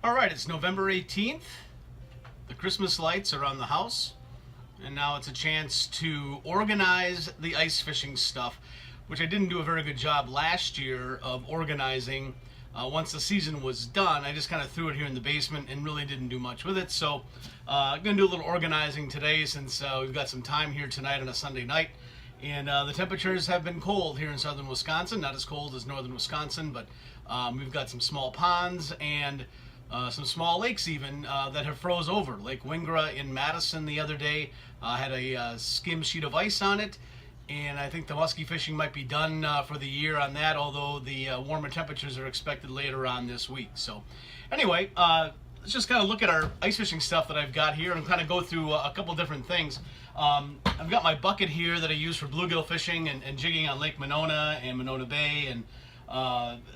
All right, it's November 18th. The Christmas lights are on the house, and now it's a chance to organize the ice fishing stuff, which I didn't do a very good job last year of organizing. Once the season was done, I just kind of threw it here in the basement and really didn't do much with it. So I'm going to do a little organizing today since we've got some time here tonight on a Sunday night. And the temperatures have been cold here in southern Wisconsin, not as cold as northern Wisconsin, but we've got some small ponds and some small lakes even that have froze over. Lake Wingra in Madison the other day had a skim sheet of ice on it, and I think the muskie fishing might be done for the year on that, although the warmer temperatures are expected later on this week. So anyway, let's just kind of look at our ice fishing stuff that I've got here and kind of go through a couple different things. I've got my bucket here that I use for bluegill fishing and jigging on Lake Monona and Monona Bay, and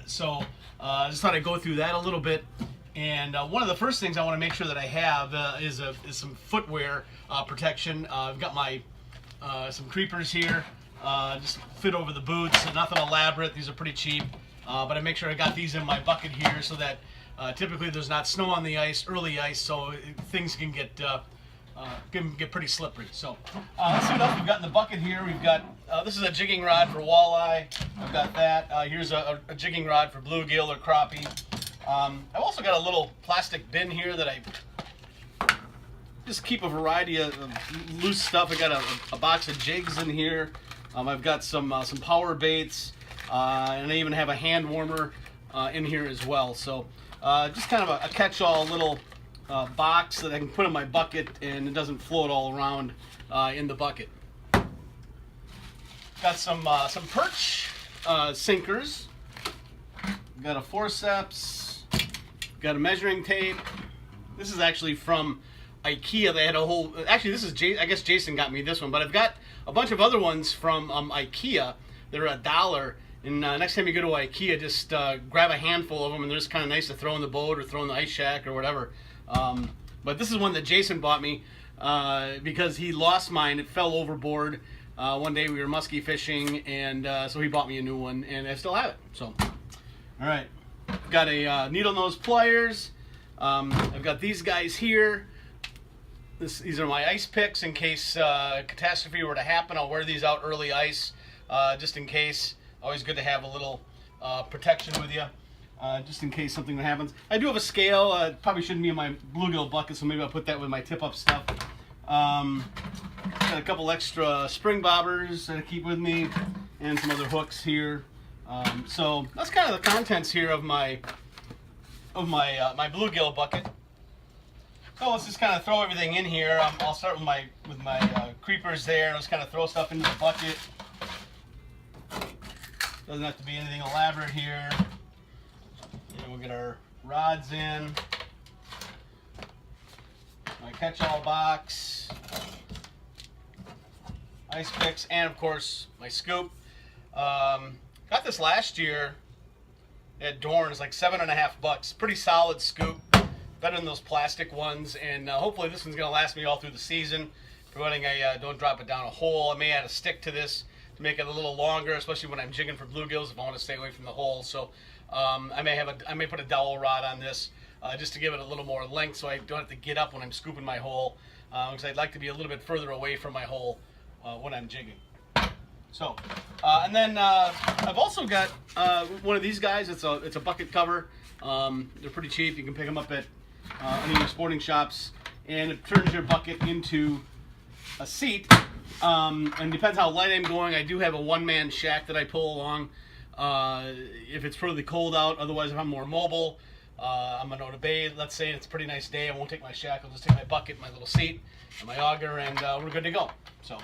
so I just thought I'd go through that a little bit. And one of the first things I want to make sure that I have is some footwear protection. I've got my some creepers here, just fit over the boots, nothing elaborate. These are pretty cheap, but I make sure I got these in my bucket here so that typically there's not snow on the ice, early ice, so things can get pretty slippery. So let's see what else we've got in the bucket here. We've got this is a jigging rod for walleye. I've got that. Here's a jigging rod for bluegill or crappie. I've also got a little plastic bin here that I just keep a variety of loose stuff. I got a box of jigs in here. I've got some power baits, and I even have a hand warmer in here as well. So just kind of a catch-all little box that I can put in my bucket and it doesn't float all around in the bucket. Got some perch sinkers. Got a forceps. Got a measuring tape. This is actually from IKEA. They had a whole, actually this is, I guess Jason got me this one, but I've got a bunch of other ones from IKEA. They're $1. And next time you go to IKEA, just grab a handful of them, and they're just kind of nice to throw in the boat or throw in the ice shack or whatever. But this is one that Jason bought me because he lost mine. It fell overboard. One day we were muskie fishing, and so he bought me a new one, and I still have it. So, all right. Got a needle nose pliers. I've got these guys here. These are my ice picks in case catastrophe were to happen. I'll wear these out early ice just in case. Always good to have a little protection with you just in case something happens. I do have a scale. Probably shouldn't be in my bluegill bucket, so maybe I'll put that with my tip-up stuff. Got a couple extra spring bobbers that I keep with me and some other hooks here. So that's kind of the contents here of my my bluegill bucket. So let's just kind of throw everything in here. I'll start with my creepers there. Let's kind of throw stuff into the bucket. Doesn't have to be anything elaborate here. And we'll get our rods in. My catch-all box, ice picks, and of course my scoop. Got this last year at Dorn's, like $7.50. Pretty solid scoop, better than those plastic ones, and hopefully this one's gonna last me all through the season, providing I don't drop it down a hole. I may add a stick to this to make it a little longer, especially when I'm jigging for bluegills if I want to stay away from the hole. So I may put a dowel rod on this just to give it a little more length, so I don't have to get up when I'm scooping my hole, because I'd like to be a little bit further away from my hole when I'm jigging. So, and then I've also got one of these guys. It's a bucket cover. They're pretty cheap. You can pick them up at any of your sporting shops, and it turns your bucket into a seat. And depends how light I'm going. I do have a one-man shack that I pull along if it's really cold out. Otherwise, if I'm more mobile, I'm on Monona Bay. Let's say it's a pretty nice day. I won't take my shack. I'll just take my bucket, my little seat, and my auger, and we're good to go. So.